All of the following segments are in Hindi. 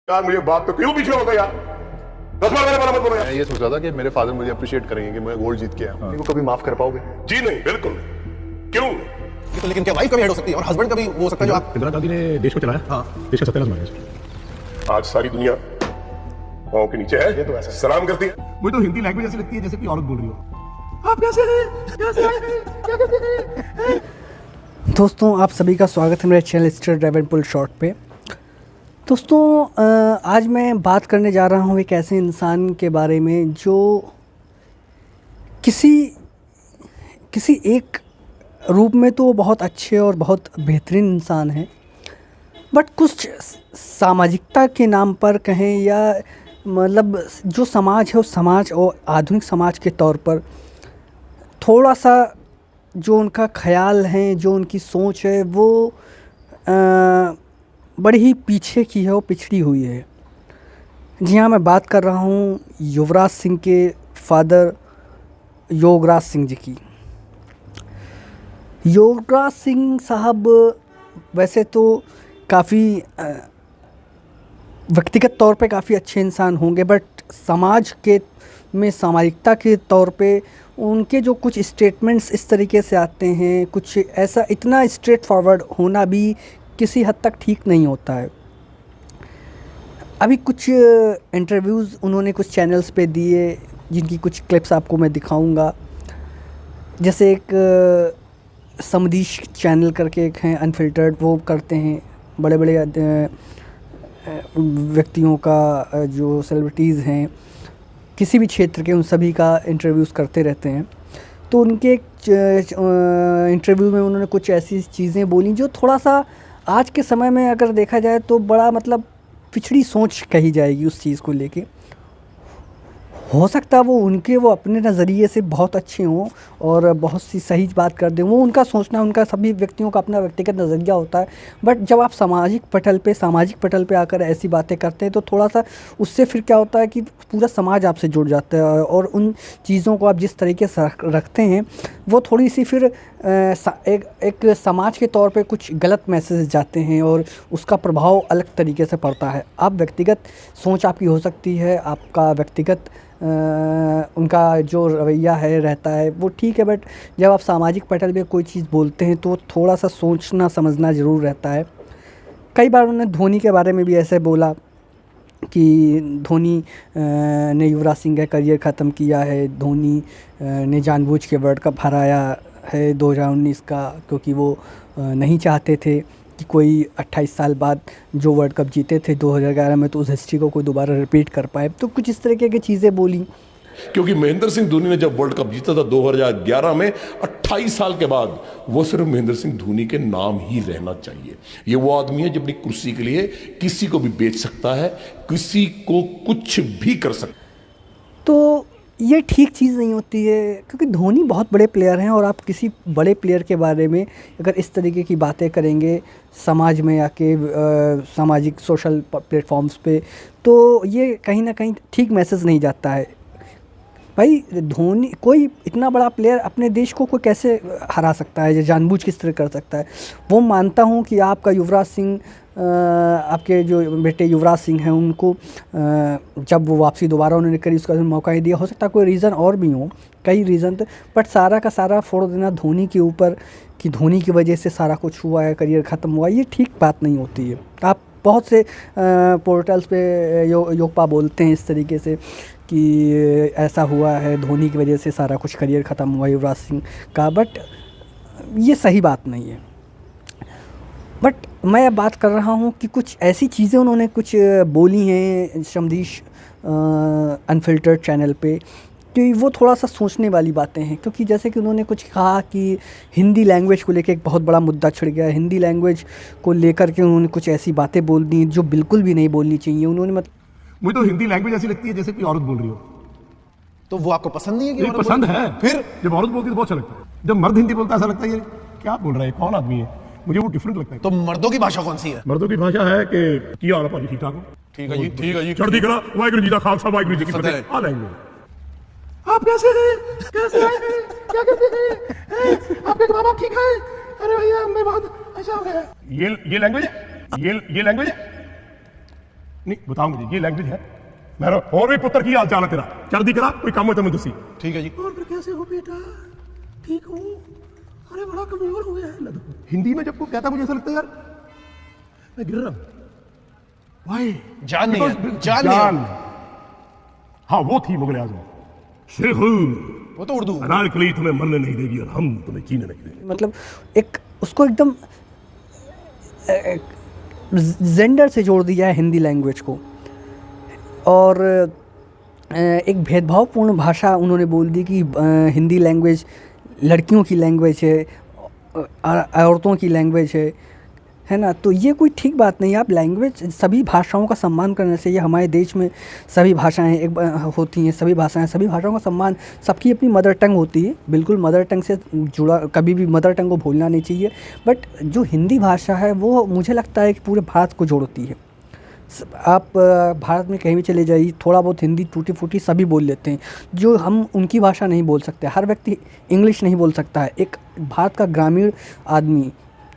यार मुझे बात तो क्यों पीछे होता यार, 10 बार मेरे बारे मत बोलो यार। मैं ये सोच रहा था कि मेरे फादर मुझे अप्रिशिएट करेंगे कि मैं गोल्ड जीत के आया। को कभी माफ कर पाओगे? जी नहीं, बिल्कुल नहीं। क्यों नहीं? तो लेकिन क्या वाइफ कभी हेड हो सकती है और हस्बैंड कभी वो हो सकता है जो आप इंदिरा गांधी ने देश को चलाया। हाँ, देश का सत्यानाश मारा। आज सारी दुनिया पाँव के नीचे है, ये तो ऐसा सलाम करती है। मुझे तो हिंदी लैंग्वेज ऐसी लगती है जैसे कोई औरत बोल रही हो। आप कैसे हैं? क्या करते हैं? दोस्तों आप सभी का स्वागत है मेरे channel star drive and pull short पे। दोस्तों आज मैं बात करने जा रहा हूँ एक ऐसे इंसान के बारे में जो किसी एक रूप में तो बहुत अच्छे और बहुत बेहतरीन इंसान हैं, बट कुछ सामाजिकता के नाम पर कहें या मतलब जो समाज है उस समाज और आधुनिक समाज के तौर पर थोड़ा सा जो उनका ख्याल है, जो उनकी सोच है वो बड़ी ही पीछे की है, वो पिछड़ी हुई है। जी हाँ, मैं बात कर रहा हूँ युवराज सिंह के फादर योगराज सिंह जी की। योगराज सिंह साहब वैसे तो काफ़ी व्यक्तिगत तौर पे काफ़ी अच्छे इंसान होंगे, बट समाज के में सामाजिकता के तौर पे उनके जो कुछ स्टेटमेंट्स इस तरीके से आते हैं, कुछ ऐसा इतना स्ट्रेट फॉरवर्ड होना भी किसी हद तक ठीक नहीं होता है। अभी कुछ इंटरव्यूज़ उन्होंने कुछ चैनल्स पे दिए जिनकी कुछ क्लिप्स आपको मैं दिखाऊंगा। जैसे एक समदीश चैनल करके एक हैं अनफिल्टर्ड, वो करते हैं बड़े बड़े व्यक्तियों का, जो सेलिब्रिटीज़ हैं किसी भी क्षेत्र के, उन सभी का इंटरव्यूज़ करते रहते हैं। तो उनके एक इंटरव्यू में उन्होंने कुछ ऐसी चीज़ें बोली जो थोड़ा सा आज के समय में अगर देखा जाए तो बड़ा मतलब पिछड़ी सोच कही जाएगी उस चीज़ को लेके। हो सकता है वो अपने नज़रिए से बहुत अच्छे हों और बहुत सी सही बात कर दें, वो उनका सोचना, उनका सभी व्यक्तियों का अपना व्यक्तिगत नज़रिया होता है। बट जब आप सामाजिक पटल पे आकर ऐसी बातें करते हैं तो थोड़ा सा उससे फिर क्या होता है कि पूरा समाज आपसे जुड़ जाता है और उन चीज़ों को आप जिस तरीके से रखते हैं वो थोड़ी सी फिर एक समाज के तौर पे कुछ गलत मैसेज जाते हैं और उसका प्रभाव अलग तरीके से पड़ता है। आप व्यक्तिगत सोच आपकी हो सकती है, आपका व्यक्तिगत उनका जो रवैया है रहता है वो ठीक है, बट जब आप सामाजिक पटल पे कोई चीज़ बोलते हैं तो थोड़ा सा सोचना समझना ज़रूर रहता है। कई बार उन्होंने धोनी के बारे में भी ऐसे बोला कि धोनी ने युवराज सिंह का करियर ख़त्म किया है, धोनी ने जानबूझ के वर्ल्ड कप हराया है 2019 का, क्योंकि वो नहीं चाहते थे कि कोई 28 साल बाद जो वर्ल्ड कप जीते थे 2011 में तो उस हिस्ट्री को कोई दोबारा रिपीट कर पाए। तो कुछ इस तरीके की चीज़ें बोली। क्योंकि महेंद्र सिंह धोनी ने जब वर्ल्ड कप जीता था 2011 में, 28 साल के बाद, वो सिर्फ महेंद्र सिंह धोनी के नाम ही रहना चाहिए। ये वो आदमी है जो अपनी कुर्सी के लिए किसी को भी बेच सकता है, किसी को कुछ भी कर सकता है। तो ये ठीक चीज़ नहीं होती है, क्योंकि धोनी बहुत बड़े प्लेयर हैं और आप किसी बड़े प्लेयर के बारे में अगर इस तरीके की बातें करेंगे समाज में आके, सामाजिक सोशल प्लेटफॉर्म्स पे, तो ये कहीं ना कहीं ठीक मैसेज नहीं जाता है। भाई धोनी कोई इतना बड़ा प्लेयर अपने देश को कोई कैसे हरा सकता है या जानबूझ किस तरह कर सकता है। वो मानता हूँ कि आपका युवराज सिंह, आपके जो बेटे युवराज सिंह हैं उनको जब वो वापसी दोबारा उन्होंने करी उसका मौका ही दिया। हो सकता है कोई रीज़न और भी हो, कई रीज़न थे, बट सारा का सारा फोड़ देना धोनी के ऊपर कि धोनी की वजह से सारा कुछ हुआ है, करियर ख़त्म हुआ, ये ठीक बात नहीं होती है। आप बहुत से पोर्टल्स पे योगपा बोलते हैं इस तरीके से कि ऐसा हुआ है, धोनी की वजह से सारा कुछ करियर ख़त्म हुआ युवराज सिंह का, बट ये सही बात नहीं है। बट मैं अब बात कर रहा हूँ कि कुछ ऐसी चीज़ें उन्होंने कुछ बोली हैं समदीश अनफिल्टर्ड चैनल पे कि वो थोड़ा सा सोचने वाली बातें हैं। क्योंकि जैसे कि उन्होंने कुछ कहा कि हिंदी लैंग्वेज को लेकर एक बहुत बड़ा मुद्दा छिड़ गया है, हिंदी लैंग्वेज को लेकर के उन्होंने कुछ ऐसी बातें बोल दी जो बिल्कुल भी नहीं बोलनी चाहिए। उन्होंने मुझे तो हिंदी लैंग्वेज ऐसी लगती है जैसे कोई औरत बोल रही हो। तो वो आपको पसंद नहीं है कि ये औरत पसंद बोले? है, फिर जब औरत बोलती है तो बहुत अच्छा लगता है। जब मर्द हिंदी बोलता है ऐसा लगता है ये क्या बोल रहा है, कौन आदमी है, मुझे वो डिफरेंट लगता है। तो मर्दों की भाषा कौन सी है? मर्दों की भाषा है कि क्या हाल है भाजी, ठीक ठाक हो? ठीक है जी, ठीक है जी। चढ़ती करा वाहिगुरू जी का खालसा वाहिगुरू जी की फतेह। आ लैंग्वेज। आप कैसे हैं? कैसे हैं? क्या करते हैं? आपके माँ बाप ठीक है? अरे भैया मैं बहुत अच्छा हो गया। ये लैंग्वेज, ये लैंग्वेज नहीं बताओ मुझे ये लैंग्वेज है मेरा और भी पुत्र की हाल चाल है तेरा जल्दी करा कोई काम है तुम्हें दसी ठीक है जी। और फिर कैसे हो बेटा ठीक हो अरे बड़ा कमजोर हो गया है हिंदी में जब को कहता मुझे ऐसा लगता है यार मैं गिर रहा हूं भाई जान नहीं है, जान नहीं है। हाँ वो थी मुगल आजम शेख वो तो उर्दू। अनारकली तुम्हें मरने नहीं देगी और हम तुम्हें जीने नहीं देंगे। मतलब एक उसको एकदम जेंडर से जोड़ दिया है हिंदी लैंग्वेज को, और एक भेदभावपूर्ण भाषा उन्होंने बोल दी कि हिंदी लैंग्वेज लड़कियों की लैंग्वेज है, औरतों की लैंग्वेज है ना। तो ये कोई ठीक बात नहीं है। आप लैंग्वेज, सभी भाषाओं का सम्मान करना चाहिए। हमारे देश में सभी भाषाएं एक होती हैं, सभी भाषाओं का सम्मान, सबकी अपनी मदर टंग होती है, बिल्कुल मदर टंग से जुड़ा, कभी भी मदर टंग को भूलना नहीं चाहिए। बट जो हिंदी भाषा है वो मुझे लगता है कि पूरे भारत को जोड़ती है। आप भारत में कहीं भी चले जाइए, थोड़ा बहुत हिंदी टूटी फूटी सभी बोल लेते हैं, जो हम उनकी भाषा नहीं बोल सकते। हर व्यक्ति इंग्लिश नहीं बोल सकता है। एक भारत का ग्रामीण आदमी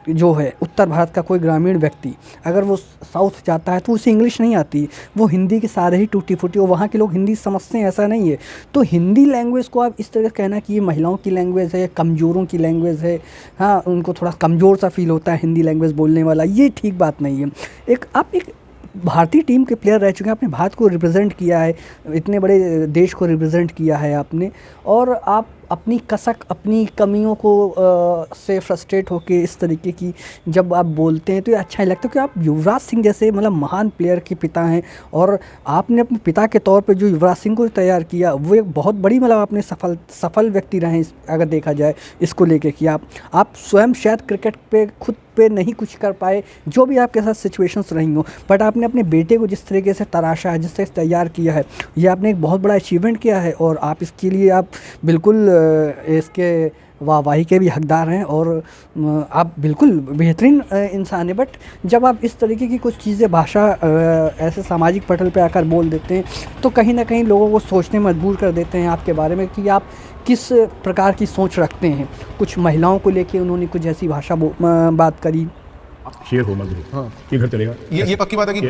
जो है, उत्तर भारत का कोई ग्रामीण व्यक्ति अगर वो साउथ जाता है तो उसे इंग्लिश नहीं आती, वो हिंदी के सारे ही टूटी फूटी, और वहाँ के लोग हिंदी समझते हैं, ऐसा नहीं है। तो हिंदी लैंग्वेज को आप इस तरह से कहना कि ये महिलाओं की लैंग्वेज है, कमज़ोरों की लैंग्वेज है, हाँ उनको थोड़ा कमज़ोर सा फील होता है हिंदी लैंग्वेज बोलने वाला, ये ठीक बात नहीं है। आप एक भारतीय टीम के प्लेयर रह चुके हैं, आपने भारत को रिप्रेजेंट किया है, इतने बड़े देश को रिप्रेजेंट किया है आपने, और आप अपनी कसक, अपनी कमियों को से फ्रस्ट्रेट होके इस तरीके की जब आप बोलते हैं तो ये अच्छा ही लगता है कि आप युवराज सिंह जैसे मतलब महान प्लेयर के पिता हैं, और आपने अपने पिता के तौर पे जो युवराज सिंह को तैयार किया वो एक बहुत बड़ी मतलब आपने सफल व्यक्ति रहे अगर देखा जाए इसको लेके कि आप स्वयं शायद क्रिकेट पे खुद पे नहीं कुछ कर पाए, जो भी आपके साथ सिचुएशंस रही हो, बट आपने अपने बेटे को जिस तरीके से तराशा है, जिस तरह से तैयार किया है, ये आपने एक बहुत बड़ा अचीवमेंट किया है, और आप इसके लिए आप बिल्कुल इसके वाहवाही के भी हकदार हैं, और आप बिल्कुल बेहतरीन इंसान हैं। बट जब आप इस तरीके की कुछ चीज़ें भाषा ऐसे सामाजिक पटल पे आकर बोल देते हैं तो कहीं ना कहीं लोगों को सोचने मजबूर कर देते हैं आपके बारे में कि आप किस प्रकार की सोच रखते हैं। कुछ महिलाओं को लेके उन्होंने कुछ ऐसी भाषा बात करी। शेर हो मजदूर, हाँ ये घर चलेगा। ये पक्की बात है कि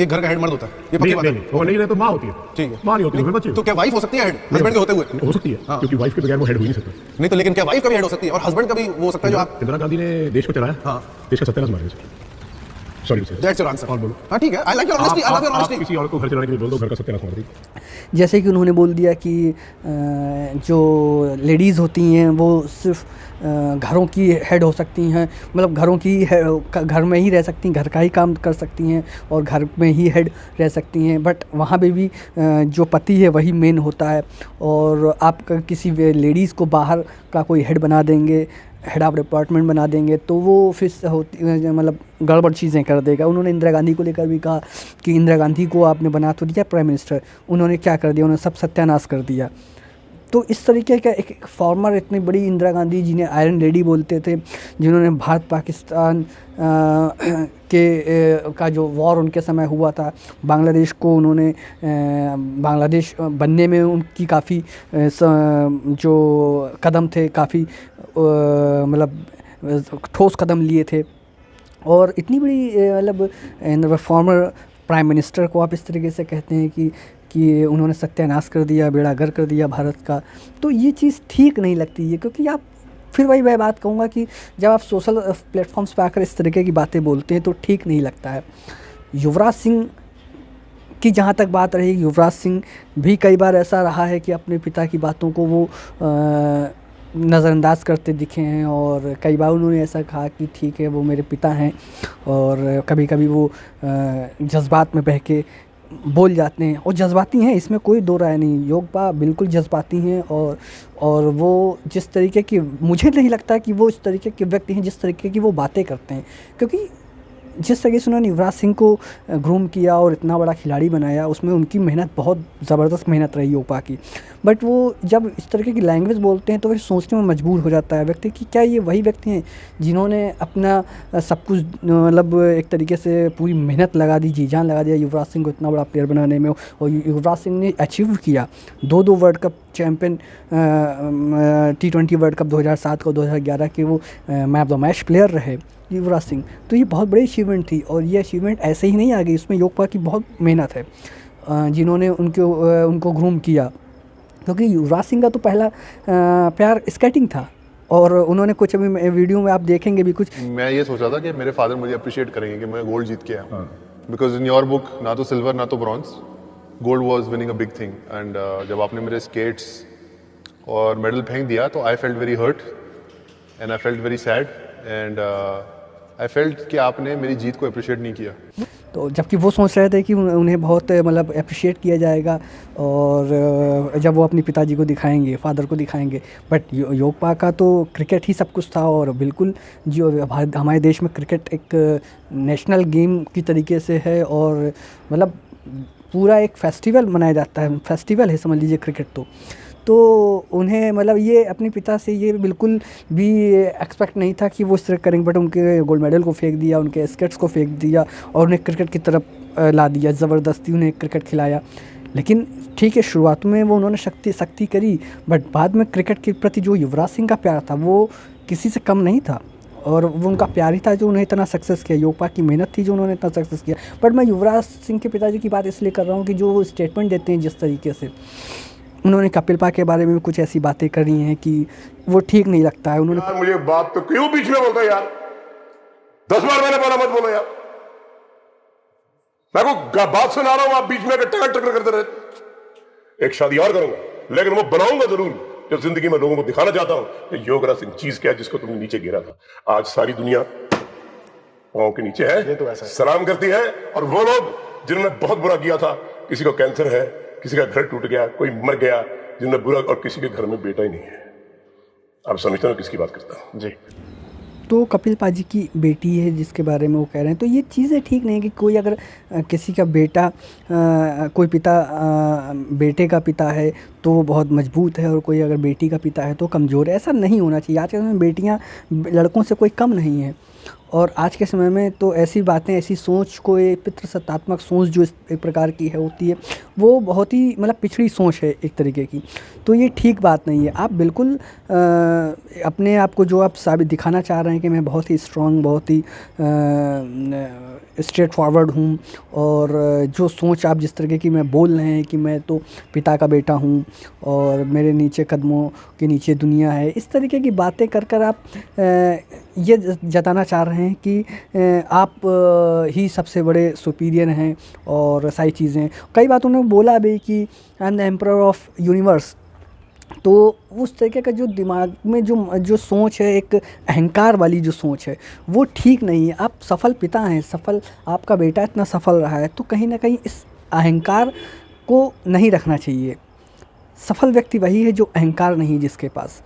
एक घर का हेड मर्द होता है, ये पक्की बात है। वो नहीं रहे तो माँ होती है, ठीक है, माँ नहीं होती है, बच्चे। तो क्या वाइफ हो सकती है हेड हस्बैंड के होते हुए? हो सकती है, क्योंकि वाइफ के बगैर वो हेड हो ही नहीं सकता। नहीं तो लेकिन क्या वाइफ का भी हेड हो सकती है और हस्बैंड का भी वो हो सकता है? जो आप इंदिरा गांधी ने देश को चलाया, हाँ देश का सत्यानाश मार दिया। Sorry that's your answer. और बोलो। हाँ ठीक है, I like your honesty, I love your honesty. किसी और को घर चलाने के लिए बोल दो, घर का सत्यानाश मार दी। जैसे कि उन्होंने बोल दिया कि जो लेडीज़ होती हैं वो सिर्फ घरों की हेड हो सकती हैं, मतलब घर में ही रह सकती हैं, घर का ही काम कर सकती हैं और घर में ही हेड रह सकती हैं। बट वहाँ पे भी जो पति है वही मेन होता है, और आप किसी लेडीज़ को बाहर का कोई हेड बना देंगे, हेड ऑफ डिपार्टमेंट बना देंगे, तो वो फिर होती मतलब गड़बड़ चीज़ें कर देगा। उन्होंने इंदिरा गांधी को लेकर भी कहा कि इंदिरा गांधी को आपने बना तो दिया प्राइम मिनिस्टर, उन्होंने क्या कर दिया, उन्होंने सब सत्यानाश कर दिया। तो इस तरीके का एक फॉर्मर, इतनी बड़ी इंदिरा गांधी जिन्हें आयरन लेडी बोलते थे, जिन्होंने भारत पाकिस्तान का जो वॉर उनके समय हुआ था, बांग्लादेश को उन्होंने बांग्लादेश बनने में उनकी काफ़ी जो कदम थे, काफ़ी मतलब ठोस कदम लिए थे, और इतनी बड़ी मतलब फॉर्मर प्राइम मिनिस्टर को आप इस तरीके से कहते हैं कि उन्होंने सत्यानाश कर दिया, बेड़ा गर्क कर दिया भारत का। तो ये चीज़ ठीक नहीं लगती है, क्योंकि आप फिर वही मैं बात कहूँगा कि जब आप सोशल प्लेटफॉर्म्स पर आकर इस तरीके की बातें बोलते हैं तो ठीक नहीं लगता है। युवराज सिंह की जहाँ तक बात रही, युवराज सिंह भी कई बार ऐसा रहा है कि अपने पिता की बातों को वो नज़रअंदाज करते दिखे हैं, और कई बार उन्होंने ऐसा कहा कि ठीक है वो मेरे पिता हैं, और कभी कभी वो जज्बात में बह के बोल जाते हैं, और जज्बाती हैं, इसमें कोई दो राय नहीं। योगपा बिल्कुल जज्बाती हैं, और वो जिस तरीके की, मुझे नहीं लगता कि वो इस तरीके के व्यक्ति हैं जिस तरीके की वो बातें करते हैं, क्योंकि जिस तरीके से उन्होंने युवराज सिंह को ग्रूम किया और इतना बड़ा खिलाड़ी बनाया, उसमें उनकी मेहनत, बहुत ज़बरदस्त मेहनत रही योगपा की। बट वो जब इस तरीके की लैंग्वेज बोलते हैं तो फिर सोचने में मजबूर हो जाता है व्यक्ति कि क्या ये वही व्यक्ति हैं जिन्होंने अपना सब कुछ मतलब एक तरीके से पूरी मेहनत लगा दी, जी जान लगा दिया युवराज सिंह को इतना बड़ा प्लेयर बनाने में, और युवराज सिंह ने अचीव किया 2 world cup champion, T20 world cup 2007 को, 2011 के वो man of the match player रहे, युवराज सिंह। तो ये बहुत बड़ी अचीवमेंट थी और ये अचीवमेंट ऐसे ही नहीं आ गई, इसमें योगपा की बहुत मेहनत है जिन्होंने उनको ग्रूम किया। क्योंकि युवराज सिंह का तो पहला प्यार स्केटिंग था और उन्होंने कुछ अभी वीडियो में आप देखेंगे भी कुछ। मैं ये सोच रहा था कि मेरे फादर मुझे अप्रिशिएट करेंगे कि मैं गोल्ड जीत के आया, बिकॉज इन योर बुक ना तो सिल्वर ना तो bronze, gold was winning a big thing. And जब आपने मेरे स्केट्स और मेडल फेंक दिया तो I felt very hurt and I felt very sad and I felt कि आपने मेरी जीत को अप्रिशिएट नहीं किया। तो जबकि वो सोच रहे थे कि उन्हें बहुत मतलब अप्रिशिएट किया जाएगा और जब वो अपने पिताजी को दिखाएंगे, फादर को दिखाएंगे। बट योगपा का तो क्रिकेट ही सब कुछ था और बिल्कुल जो हमारे देश में क्रिकेट एक नेशनल गेम की तरीके से है और मतलब पूरा एक फेस्टिवल मनाया जाता है, फेस्टिवल है समझ लीजिए क्रिकेट। तो उन्हें मतलब ये अपने पिता से ये बिल्कुल भी एक्सपेक्ट नहीं था कि वो इस तरह करेंगे, बट उनके गोल्ड मेडल को फेंक दिया, उनके स्केट्स को फेंक दिया और उन्हें क्रिकेट की तरफ ला दिया, ज़बरदस्ती उन्हें क्रिकेट खिलाया। लेकिन ठीक है, शुरुआत में वो उन्होंने सख्ती करी, बट बाद में क्रिकेट के प्रति जो युवराज सिंह का प्यार था वो किसी से कम नहीं था और वो उनका प्यार ही था जो उन्हें इतना सक्सेस किया। योगपा की मेहनत थी जो उन्होंने इतना सक्सेस किया। बट मैं युवराज सिंह के पिताजी की बात इसलिए कर रहा हूँ कि जो स्टेटमेंट देते हैं जिस तरीके से उन्होंने कपिल पा के बारे में भी कुछ ऐसी बातें करी हैं कि वो ठीक नहीं लगता है। उन्होंने यार मुझे बात तो क्यों बीच में बोलता है यार, 10 बार मैंने बोला मत बोलो यार, मैं को बात सुना रहा हूं आप बीच में टकर करते रहे। एक शादी और करूंगा लेकिन वो बनाऊंगा जरूर जो जिंदगी में लोगों को दिखाना चाहता हूं कि योगराज सिंह चीज क्या है जिसको तुमने नीचे गिरा था। आज सारी दुनिया पांव के नीचे है, ये तो ऐसा है। सलाम करती है। और वो लोग जिन्होंने बहुत बुरा किया था, किसी को कैंसर है, किसी का घर टूट गया, कोई मर गया, जिन्होंने बुरा, और किसी के घर में बेटा ही नहीं है। आप समझते हो किसकी बात करता हूं जी। तो कपिल पाजी की बेटी है जिसके बारे में वो कह रहे हैं, तो ये चीज़ें ठीक नहीं है कि कोई अगर किसी का बेटा कोई पिता बेटे का पिता है तो वो बहुत मजबूत है और कोई अगर बेटी का पिता है तो कमज़ोर है। ऐसा नहीं होना चाहिए। आज के समय में बेटियां लड़कों से कोई कम नहीं है और आज के समय में तो ऐसी बातें, ऐसी सोच को, ये पितृसत्तात्मक सोच जो इस एक प्रकार की है होती है, वो बहुत ही मतलब पिछड़ी सोच है एक तरीके की। तो ये ठीक बात नहीं है। आप बिल्कुल अपने आप को जो आप साबित दिखाना चाह रहे हैं कि मैं बहुत ही स्ट्रॉन्ग, बहुत ही स्ट्रेट फॉरवर्ड हूँ और जो सोच आप जिस तरीके की मैं बोल रहे हैं कि मैं तो पिता का बेटा हूँ और मेरे नीचे कदमों के नीचे दुनिया है, इस तरीके की बातें कर आप ये जताना चाह रहे हैं कि आप ही सबसे बड़े सुपीरियर हैं और सारी चीज़ें। कई बात उन्होंने बोला भी कि I am the emperor of universe. तो उस तरीके का जो दिमाग में जो सोच है, एक अहंकार वाली जो सोच है, वो ठीक नहीं है। आप सफल पिता हैं, सफल आपका बेटा इतना सफल रहा है, तो कहीं ना कहीं इस अहंकार को नहीं रखना चाहिए। सफल व्यक्ति वही है जो अहंकार नहीं, जिसके पास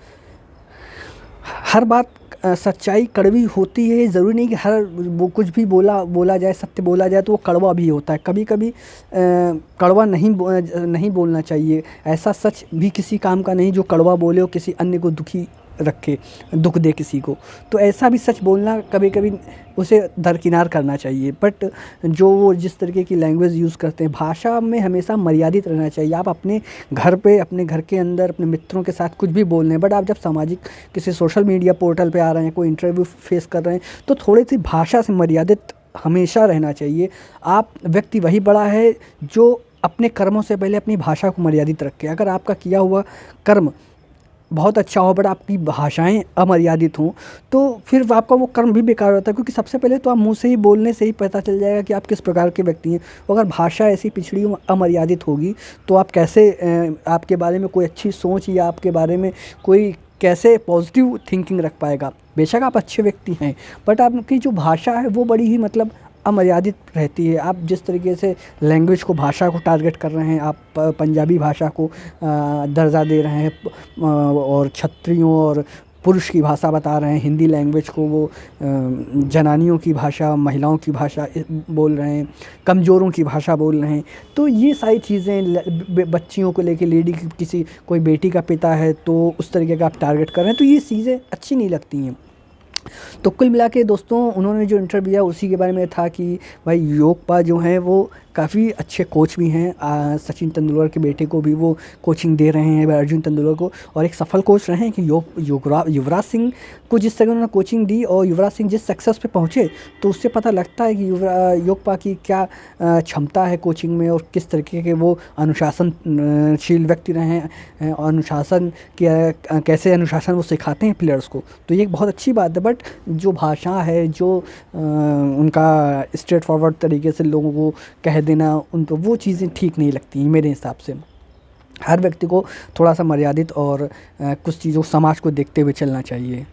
हर बात सच्चाई कड़वी होती है। ज़रूरी नहीं कि हर वो कुछ भी बोला जाए, सत्य बोला जाए तो वो कड़वा भी होता है। कभी कभी कड़वा नहीं बोलना चाहिए। ऐसा सच भी किसी काम का नहीं जो कड़वा बोले और किसी अन्य को दुखी रखे, दुख दे किसी को। तो ऐसा भी सच बोलना कभी कभी उसे दरकिनार करना चाहिए। बट जो वो जिस तरीके की लैंग्वेज यूज़ करते हैं, भाषा में हमेशा मर्यादित रहना चाहिए। आप अपने घर पे, अपने घर के अंदर अपने मित्रों के साथ कुछ भी बोल रहे हैं, बट आप जब सामाजिक किसी सोशल मीडिया पोर्टल पे आ रहे हैं, कोई इंटरव्यू फेस कर रहे हैं, तो थोड़ी सी भाषा से मर्यादित हमेशा रहना चाहिए। आप व्यक्ति वही बड़ा है जो अपने कर्मों से पहले अपनी भाषा को मर्यादित रखे। अगर आपका किया हुआ कर्म बहुत अच्छा हो बट आपकी भाषाएं अमर्यादित हों तो फिर आपका वो कर्म भी बेकार होता है, क्योंकि सबसे पहले तो आप मुंह से ही बोलने से ही पता चल जाएगा कि आप किस प्रकार के व्यक्ति हैं। अगर भाषा ऐसी पिछड़ी अमर्यादित होगी तो आप कैसे आपके बारे में कोई अच्छी सोच या आपके बारे में कोई कैसे पॉजिटिव थिंकिंग रख पाएगा। बेशक आप अच्छे व्यक्ति हैं बट आपकी जो भाषा है वो बड़ी ही मतलब अमर्यादित रहती है। आप जिस तरीके से लैंग्वेज को, भाषा को टारगेट कर रहे हैं, आप पंजाबी भाषा को दर्जा दे रहे हैं और क्षत्रियों और पुरुष की भाषा बता रहे हैं, हिंदी लैंग्वेज को वो जनानियों की भाषा, महिलाओं की भाषा बोल रहे हैं, कमज़ोरों की भाषा बोल रहे हैं। तो ये सारी चीज़ें, बच्चियों को लेके, लेडी की किसी कोई बेटी का पिता है तो उस तरीके का आप टारगेट कर रहे हैं, तो ये चीज़ें अच्छी नहीं लगती हैं। तो कुल मिला के दोस्तों, उन्होंने जो इंटरव्यू दिया उसी के बारे में था कि भाई योगपा जो हैं वो काफ़ी अच्छे कोच भी हैं। सचिन तेंदुलकर के बेटे को भी वो कोचिंग दे रहे हैं, अर्जुन तेंदुलकर को, और एक सफल कोच रहे हैं कि युवराज सिंह को जिस तरह उन्होंने कोचिंग दी और युवराज सिंह जिस सक्सेस पे पहुँचे, तो उससे पता लगता है कि योगपा की क्या क्षमता है कोचिंग में और किस तरीके के वो अनुशासनशील व्यक्ति रहे हैं, अनुशासन कैसे अनुशासन वो सिखाते हैं प्लेयर्स को। तो ये एक बहुत अच्छी बात है। बट जो भाषा है, जो उनका स्ट्रेट फॉरवर्ड तरीके से लोगों को कह देना, उनको वो चीज़ें ठीक नहीं लगती मेरे हिसाब से। हर व्यक्ति को थोड़ा सा मर्यादित और कुछ चीज़ों समाज को देखते हुए चलना चाहिए।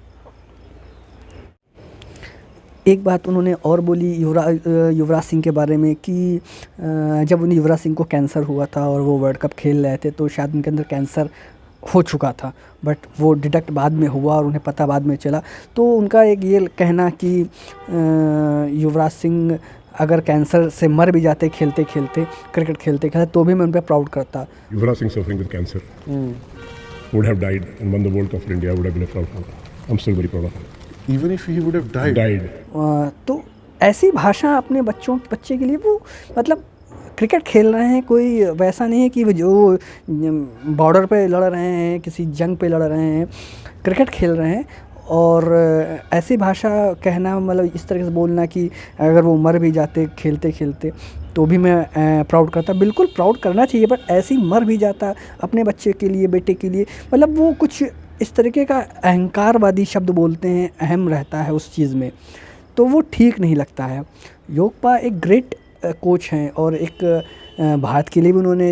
एक बात उन्होंने और बोली युवराज सिंह के बारे में कि जब उन्हें युवराज सिंह को कैंसर हुआ था और वो वर्ल्ड कप खेल रहे थे, तो शायद उनके अंदर कैंसर हो चुका था, बट वो डिटेक्ट बाद में हुआ और उन्हें पता बाद में चला। तो उनका एक ये कहना कि युवराज सिंह अगर कैंसर से मर भी जाते खेलते खेलते, क्रिकेट खेलते खेलते, तो भी मैं उन पर प्राउड करता। Yuvraj Singh suffering with cancer would have died and won the World Cup for India. I would have been a proud father. I'm still very proud of him. Even if he would have died. तो ऐसी भाषा अपने बच्चे के लिए, वो मतलब क्रिकेट खेल रहे हैं, कोई वैसा नहीं है कि वो जो बॉर्डर पे लड़ रहे हैं, किसी जंग पे लड़ रहे हैं, क्रिकेट खेल रहे हैं। और ऐसी भाषा कहना, मतलब इस तरह से बोलना कि अगर वो मर भी जाते खेलते खेलते, तो भी मैं प्राउड करता। बिल्कुल प्राउड करना चाहिए, बट ऐसी मर भी जाता अपने बच्चे के लिए, बेटे के लिए, मतलब वो कुछ इस तरीके का अहंकारवादी शब्द बोलते हैं, अहम रहता है उस चीज़ में, तो वो ठीक नहीं लगता है। योगपा एक ग्रेट कोच हैं और एक भारत के लिए भी उन्होंने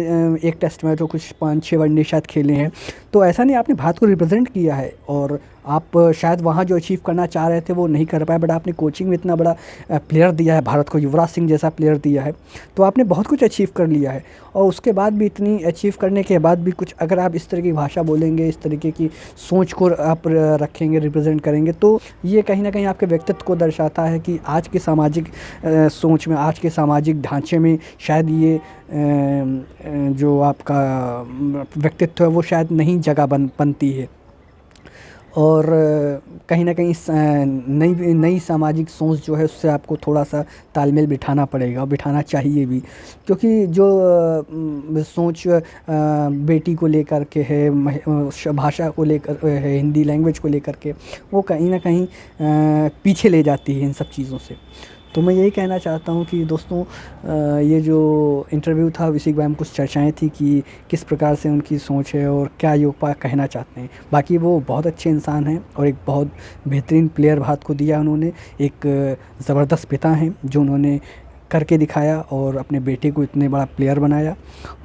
एक टेस्ट मैच और कुछ 5-6 वनडे शायद खेले हैं। तो ऐसा नहीं, आपने भारत को रिप्रेजेंट किया है और आप शायद वहाँ जो अचीव करना चाह रहे थे वो नहीं कर पाए, बट आपने कोचिंग में इतना बड़ा प्लेयर दिया है भारत को, युवराज सिंह जैसा प्लेयर दिया है, तो आपने बहुत कुछ अचीव कर लिया है। और उसके बाद भी, इतनी अचीव करने के बाद भी कुछ अगर आप इस तरह की भाषा बोलेंगे, इस तरीके की सोच को आप रखेंगे, रिप्रेजेंट करेंगे, तो ये कहीं ना कहीं आपके व्यक्तित्व को दर्शाता है कि आज के सामाजिक सोच में, आज के सामाजिक ढांचे में शायद ये जो आपका व्यक्तित्व है वो शायद नहीं जगह बनती है। और कहीं ना कहीं नई सामाजिक सोच जो है उससे आपको थोड़ा सा तालमेल बिठाना पड़ेगा, बिठाना चाहिए भी, क्योंकि जो सोच बेटी को लेकर के है, भाषा को लेकर है, हिंदी लैंग्वेज को लेकर के, वो कहीं ना कहीं पीछे ले जाती है इन सब चीज़ों से। तो मैं यही कहना चाहता हूँ कि दोस्तों, ये जो इंटरव्यू था इसी के बारे में कुछ चर्चाएँ थी कि किस प्रकार से उनकी सोच है और क्या योगपा कहना चाहते हैं। बाकी वो बहुत अच्छे इंसान हैं और एक बहुत बेहतरीन प्लेयर भारत को दिया उन्होंने, एक ज़बरदस्त पिता हैं जो उन्होंने करके दिखाया और अपने बेटे को इतने बड़ा प्लेयर बनाया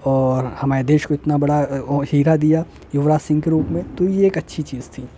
और हमारे देश को इतना बड़ा हीरा दिया युवराज सिंह के रूप में। तो ये एक अच्छी चीज़ थी।